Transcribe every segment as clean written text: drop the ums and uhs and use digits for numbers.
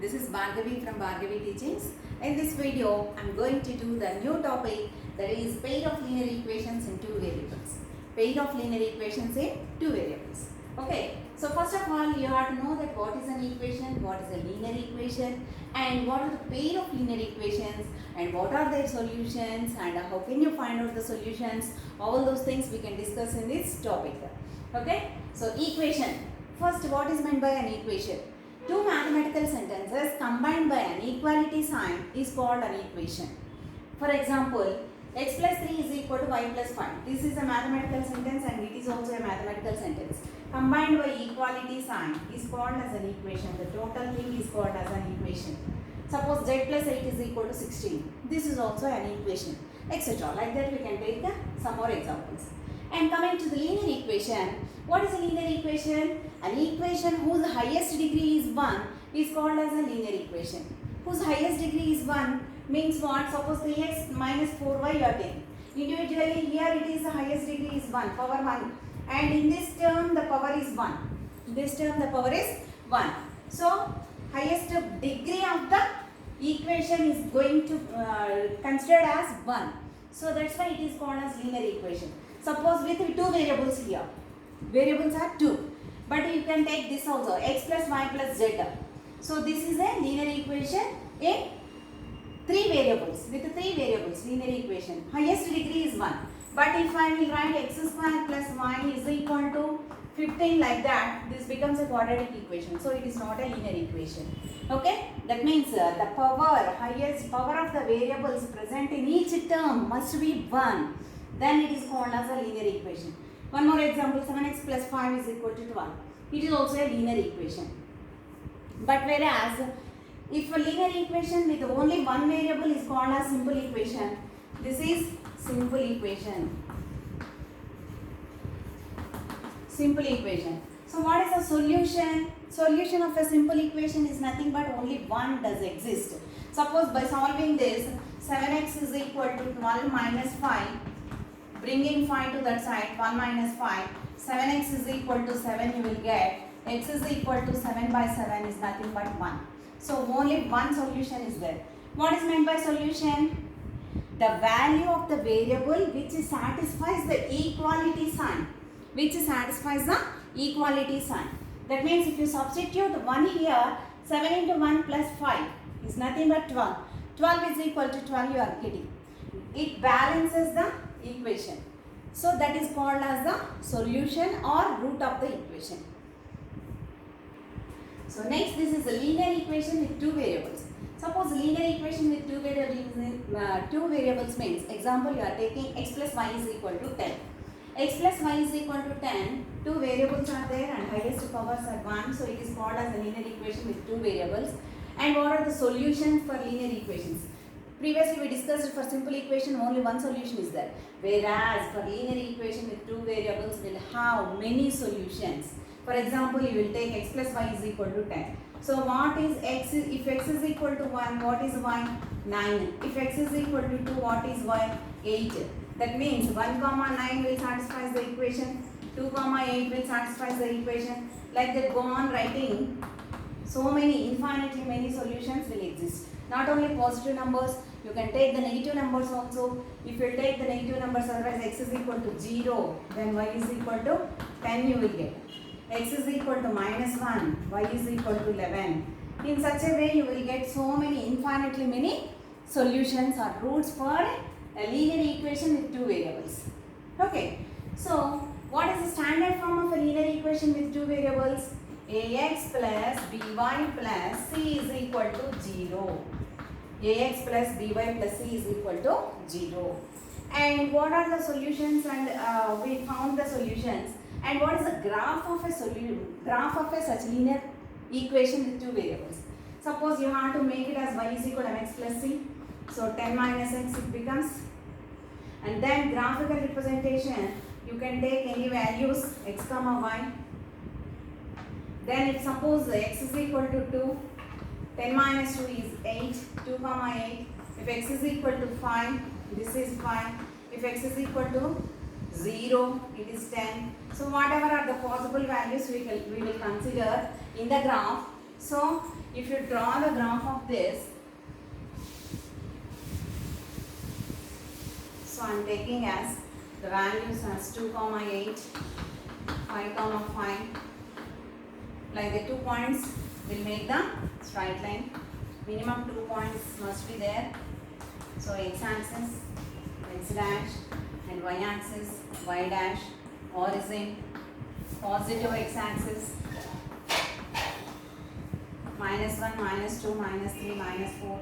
This is Bhargavi from Bhargavi Teachings. In this video, I am going to do the new topic, that is pair of linear equations in two variables. Pair of linear equations in two variables. Okay, so first of all, you have to know that what is an equation, what is a linear equation, and what are the pair of linear equations, and what are their solutions, and how can you find out the solutions. All those things we can discuss in this topic. Okay, so equation. First, what is meant by an equation? Two mathematical sentences combined by an equality sign is called an equation. For example, x plus 3 is equal to y plus 5. This is a mathematical sentence and it is also a mathematical sentence. Combined by equality sign is called as an equation. The total thing is called as an equation. Suppose z plus 8 is equal to 16. This is also an equation, etc. Like that we can take some more examples. And coming to the linear equation, what is a linear equation? An equation whose highest degree is 1 is called as a linear equation. Whose highest degree is 1 means what? Suppose 3x minus 4y you are taking. Individually here it is the highest degree is 1, power 1. And in this term the power is 1. In this term the power is 1. So highest degree of the equation is going to considered as 1. So that's why it is called as linear equation. Suppose with two variables here. Variables are 2. But you can take this also, x plus y plus z. So this is a linear equation in 3 variables. With 3 variables, linear equation. Highest degree is 1. But if I will write x square plus y is equal to 15 like that, this becomes a quadratic equation. So it is not a linear equation. Okay? That means the highest power of the variables present in each term must be 1. Then it is called as a linear equation. One more example, 7x plus 5 is equal to 12. It is also a linear equation. But whereas, if a linear equation with only one variable is called as simple equation, this is simple equation. Simple equation. So what is the solution? Solution of a simple equation is nothing but only one does exist. Suppose by solving this, 7x is equal to 12 minus 5. Bringing 5 to that side, 1 minus 5, 7x is equal to 7 you will get, x is equal to 7 by 7 is nothing but 1. So only one solution is there. What is meant by solution? The value of the variable which satisfies the equality sign. Which satisfies the equality sign. That means if you substitute 1 here, 7 into 1 plus 5 is nothing but 12. 12 is equal to 12 you are getting. It balances the equation. So that is called as the solution or root of the equation. So next, this is a linear equation with two variables. Suppose linear equation with two variables means, example you are taking x plus y is equal to 10. X plus y is equal to 10, two variables are there and highest powers are 1. So it is called as a linear equation with two variables. And what are the solutions for linear equations? Previously we discussed for simple equation only one solution is there. Whereas for linear equation with two variables will have many solutions. For example, you will take x plus y is equal to 10. So what is x? If x is equal to 1, what is y? 9. If x is equal to 2, what is y? 8. That means 1 comma 9 will satisfy the equation. 2 comma 8 will satisfy the equation. Like that go on writing. So many, infinitely many solutions will exist. Not only positive numbers, you can take the negative numbers also. If you take the negative numbers, otherwise x is equal to 0, then y is equal to 10 you will get. X is equal to minus 1, y is equal to 11. In such a way, you will get so many, infinitely many solutions or roots for a linear equation with two variables. Okay, so what is the standard form of a linear equation with two variables? Ax plus by plus c is equal to 0. Ax plus by plus c is equal to 0. And what are the solutions? And we found the solutions. And what is the graph of a such linear equation with two variables? Suppose you have to make it as y is equal to mx plus c. So 10 minus x it becomes. And then graphical representation, you can take any values x comma y. Then if suppose x is equal to 2, 10 minus 2 is 8, 2 comma 8. If x is equal to 5, this is 5. If x is equal to 0, it is 10. So whatever are the possible values we will consider in the graph. So if you draw the graph of this, so I am taking as the values as 2, 8, 5, 5. Like the 2 points will make the straight line. Minimum 2 points must be there. So x-axis, x dash, and y-axis, y dash, origin, positive x-axis, -1, -2, -3, -4.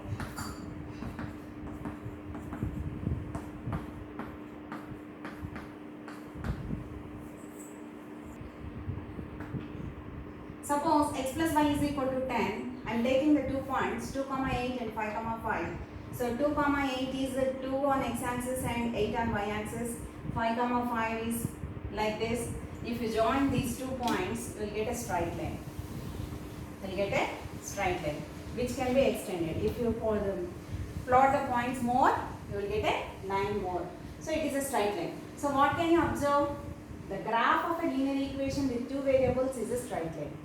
Suppose x plus y is equal to 10. I am taking the 2 points 2, 8 and 5, 5. So 2, 8 is 2 on x-axis and 8 on y-axis. 5, 5 is like this. If you join these 2 points, you will get a straight line. You will get a straight line which can be extended. If you plot the points more, you will get a line more. So it is a straight line. So what can you observe? The graph of a linear equation with 2 variables is a straight line.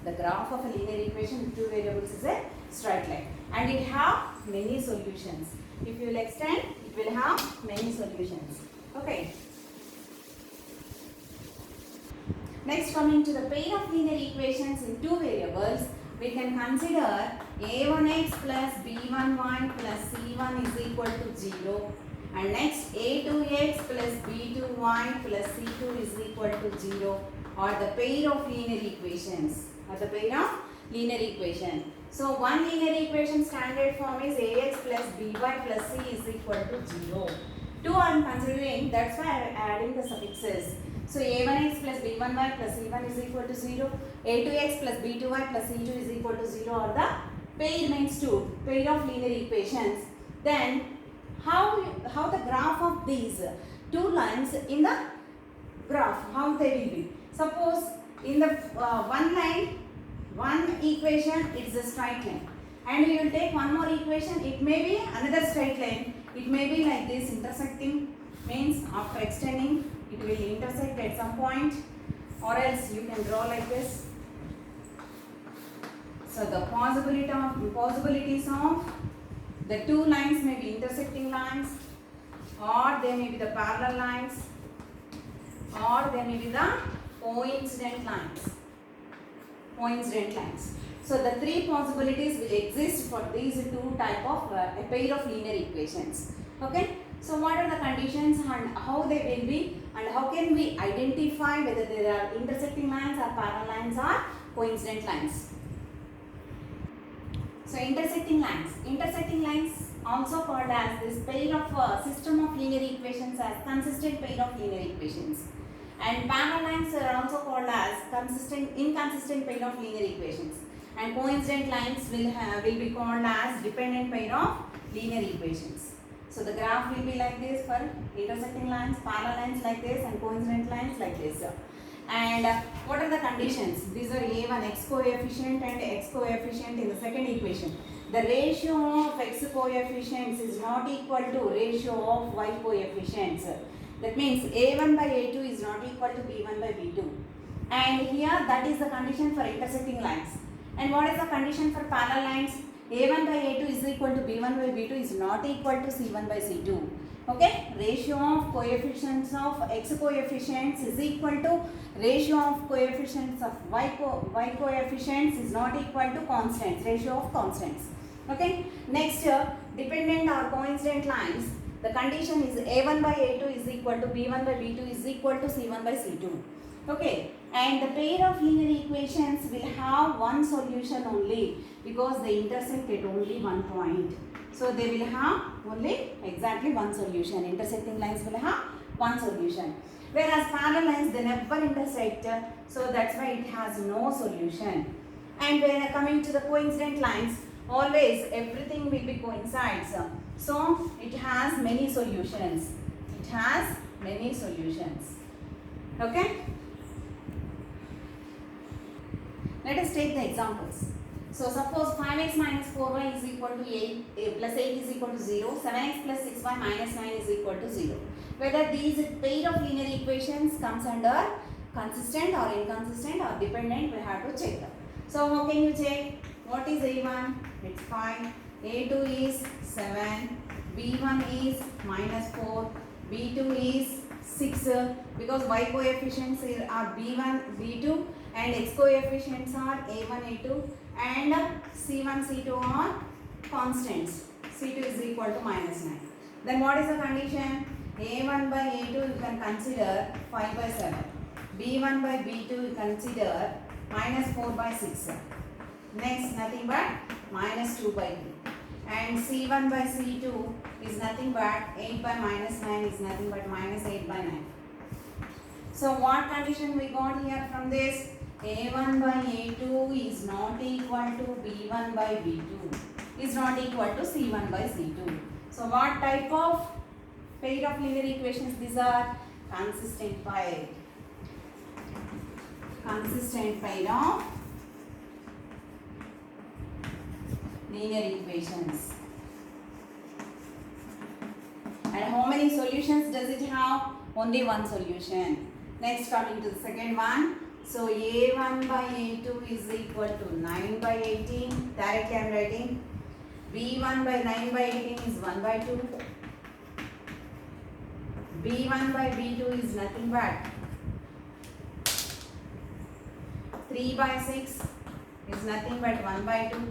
The graph of a linear equation with 2 variables is a straight line, and it have many solutions. If you will extend, it will have many solutions. Okay. Next, coming to the pair of linear equations in 2 variables, we can consider a1x plus b1y plus c1 is equal to 0, and next a2x plus b2y plus c2 is equal to 0 are the pair of linear equations. So one linear equation standard form is ax plus by plus c is equal to 0. 2 I am considering, that's why I am adding the suffixes. So a1x plus b1y plus c1 is equal to 0. a2x plus b2y plus c2 is equal to 0 are the pair means 2, pair of linear equations. Then how the graph of these 2 lines in the graph, how they will be. Suppose in the one line, one equation, it's a straight line, and you will take one more equation, it may be another straight line. It may be like this, intersecting, means after extending it will intersect at some point, or else you can draw like this. So the possibilities of the 2 lines may be intersecting lines, or they may be the parallel lines, or they may be the coincident lines. So the 3 possibilities will exist for these 2 type of a pair of linear equations. Okay. So what are the conditions and how they will be, and how can we identify whether there are intersecting lines or parallel lines or coincident lines? So intersecting lines also called as this pair of system of linear equations as consistent pair of linear equations. And parallel lines are also called as inconsistent pair of linear equations. And coincident lines will be called as dependent pair of linear equations. So the graph will be like this for intersecting lines, parallel lines like this, and coincident lines like this. And what are the conditions? These are a1 x coefficient and x coefficient in the second equation. The ratio of x coefficients is not equal to ratio of y coefficients. That means a1 by a2 is not equal to b1 by b2. And here that is the condition for intersecting lines. And what is the condition for parallel lines? a1 by a2 is equal to b1 by b2 is not equal to c1 by c2. Okay, ratio of coefficients of x coefficients is equal to ratio of coefficients of y coefficients is not equal to constants, ratio of constants. Okay, next dependent or coincident lines, the condition is a1 by a2 is equal to b1 by b2 is equal to c1 by c2. Okay, and the pair of linear equations will have one solution only because they intersect at only one point. So they will have only exactly one solution. Intersecting lines will have one solution. Whereas parallel lines, they never intersect. So that's why it has no solution. And when coming to the coincident lines, always everything will be coincides. So it has many solutions. Okay. Let us take the examples. So suppose 5x minus 4y is equal to 8 plus 8 is equal to 0, 7x plus 6y minus 9 is equal to 0. Whether these pair of linear equations comes under consistent or inconsistent or dependent, we have to check. So how can you check? What is A1? It's 5. A2 is 7. B1 is -4. B2 is 6 because y coefficients are B1, B2 and x coefficients are A1, A2 and C1, C2 are constants. C2 is equal to -9. Then what is the condition? A1 by A2 you can consider 5 by 7. B1 by B2 you consider -4 by 6. Next nothing but -2 by 2. And C1 by C2 is nothing but 8 by -9 is nothing but -8 by 9. So what condition we got here from this? A1 by A2 is not equal to B1 by B2 is not equal to C1 by C2. So what type of pair of linear equations these are? Consistent pair. Consistent pair of linear equations. And how many solutions does it have? Only one solution. Next, coming to the second one. So A1 by A2 is equal to 9 by 18. Directly I am writing. B1 by 9 by 18 is 1 by 2. B1 by B2 is nothing but 3 by 6 is nothing but 1 by 2.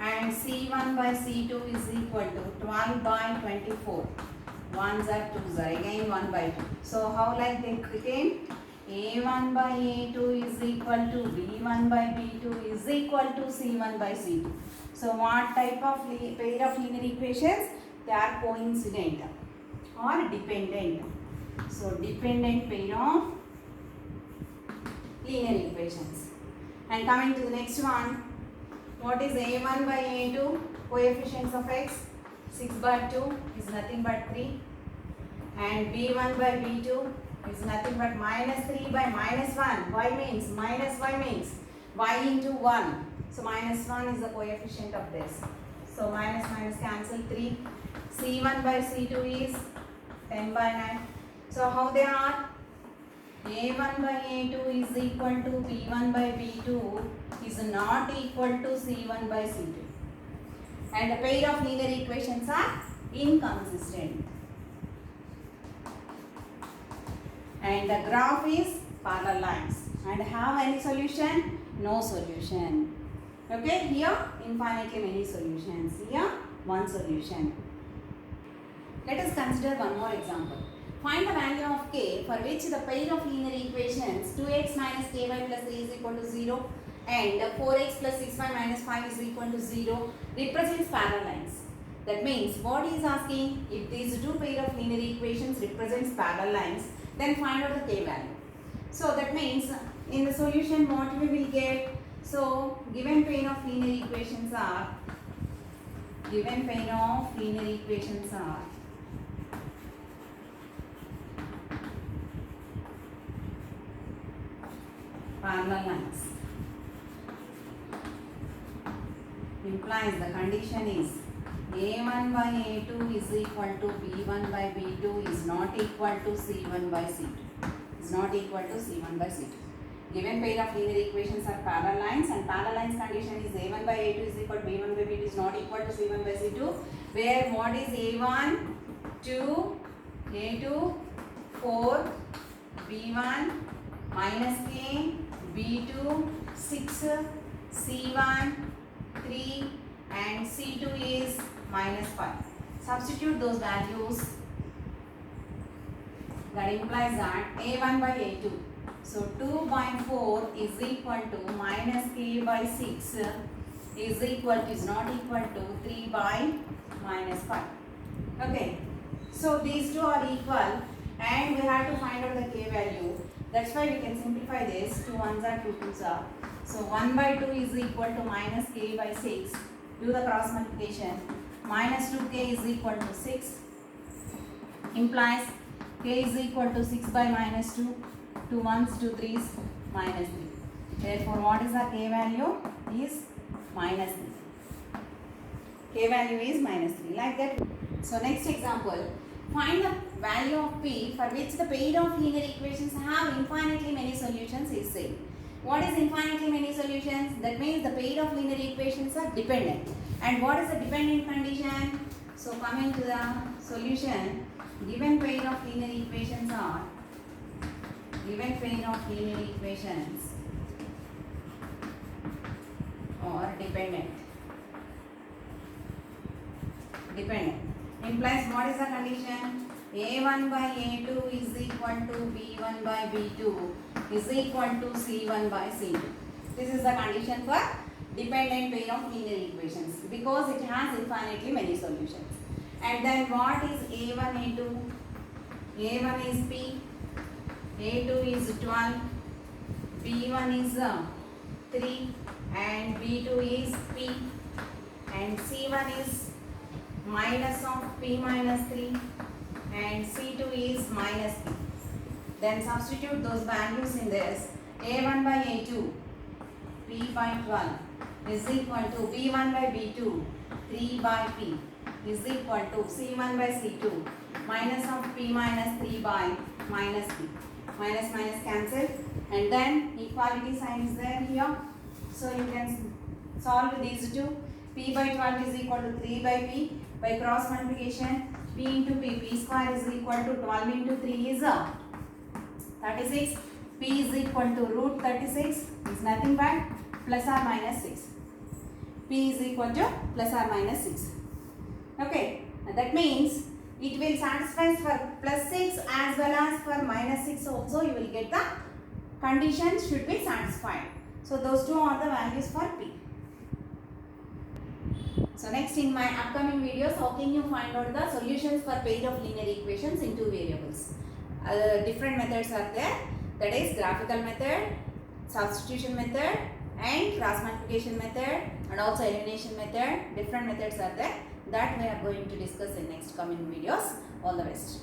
And C1 by C2 is equal to 12 by 24. 1s are 2s are again 1 by 2. So how like they became? A1 by A2 is equal to B1 by B2 is equal to C1 by C2. So what type of pair of linear equations? They are coincident or dependent. So dependent pair of linear equations. And coming to the next one. What is A1 by A2? Coefficients of x. 6 by 2 is nothing but 3. And B1 by B2 is nothing but -3 by -1. Y means minus y means y into 1. So -1 is the coefficient of this. So minus minus cancel 3. C1 by C2 is 10 by 9. So how they are? A1 by A2 is equal to B1 by B2 is not equal to C1 by C2. And the pair of linear equations are inconsistent. And the graph is parallel lines. And have any solution? No solution. Okay, here infinitely many solutions. Here one solution. Let us consider one more example. Find the value of k for which the pair of linear equations 2x minus ky plus 3 is equal to 0 and 4x plus 6y minus 5 is equal to 0 represents parallel lines. That means what he is asking, if these two pair of linear equations represents parallel lines, then find out the k value. So that means in the solution what we will get? So given pair of linear equations are parallel lines. Implies the condition is A1 by A2 is equal to B1 by B2 is not equal to C1 by C2. Is not equal to C1 by C2. Given pair of linear equations are parallel lines and parallel lines condition is A1 by A2 is equal to B1 by B2 is not equal to C1 by C2. Where what is A1? 2, A2, 4, B1 minus k, B2 6, C1 3 and C2 is minus 5. Substitute those values. That implies that A1 by A2. So 2 by 4 is equal to minus k by 6 is not equal to 3 by minus 5. Okay. So these two are equal and we have to find out the k value. That's why we can simplify this. 2 1s are 2 2s are. So 1 by 2 is equal to minus k by 6. Do the cross multiplication. Minus 2k is equal to 6. Implies k is equal to 6 by minus 2. 2 1s, 2 3s, minus 3. Therefore, what is the k value? Is minus 3. K value is minus 3. Like that. So next example. Find the value of p for which the pair of linear equations have infinitely many solutions is same. What is infinitely many solutions? That means the pair of linear equations are dependent. And what is the dependent condition? So coming to the solution, given pair of linear equations are dependent. Implies what is the condition? A1 by A2 is equal to B1 by B2 is equal to C1 by C2. This is the condition for dependent pair of linear equations because it has infinitely many solutions. And then what is A1, A2? A1 is P, A2 is 12, B1 is 3 and B2 is P and C1 is minus of P minus 3 and C2 is minus P. Then substitute those values in this. A1 by A2, P by 12 is equal to B1 by B2, 3 by P is equal to C1 by C2 minus of P minus 3 by minus P. Minus minus cancel and then equality sign is there here. So you can solve these two. P by 12 is equal to 3 by P. By cross multiplication, P into P, P square is equal to 12 into 3 is 36. P is equal to root 36 is nothing but plus or minus 6. P is equal to plus or minus 6. Okay, that means it will satisfy for plus 6 as well as for minus 6 also you will get the conditions should be satisfied. So those two are the values for P. So next in my upcoming videos, how can you find out the solutions for pair of linear equations in two variables? Different methods are there. That is graphical method, substitution method and cross multiplication method and also elimination method. Different methods are there that we are going to discuss in next coming videos. All the best.